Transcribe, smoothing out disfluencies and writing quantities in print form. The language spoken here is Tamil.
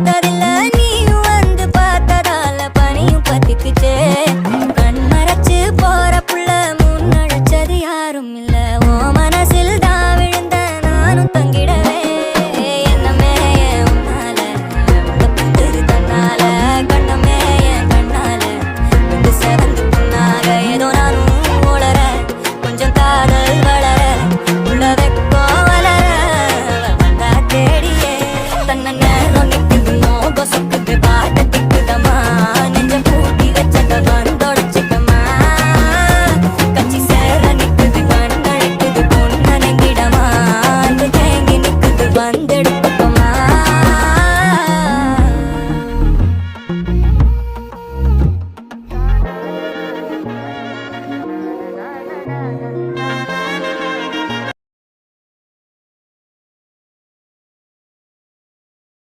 பார்த்ததில்ல நீயும் வந்து பார்த்ததால பனியும் பத்திக்குச்சே கண் மறைச்சு போற புள்ள முன்னழைச்சது யாரும் இல்ல ஓ மனசில் தான் விழுந்த நானும் தங்கிடவே என்னமே உன்னால தப்புது தன்னால கண்ணமே என் கண்ணால வந்து செவந்து புண்ணாக ஏதோ நானும் உளற கொஞ்சம் காதல் வளர உள்ள வெக்கம் வளர வந்தா தேடியே தன்ன நேரம் நிற்குது மோகம் சொக்குது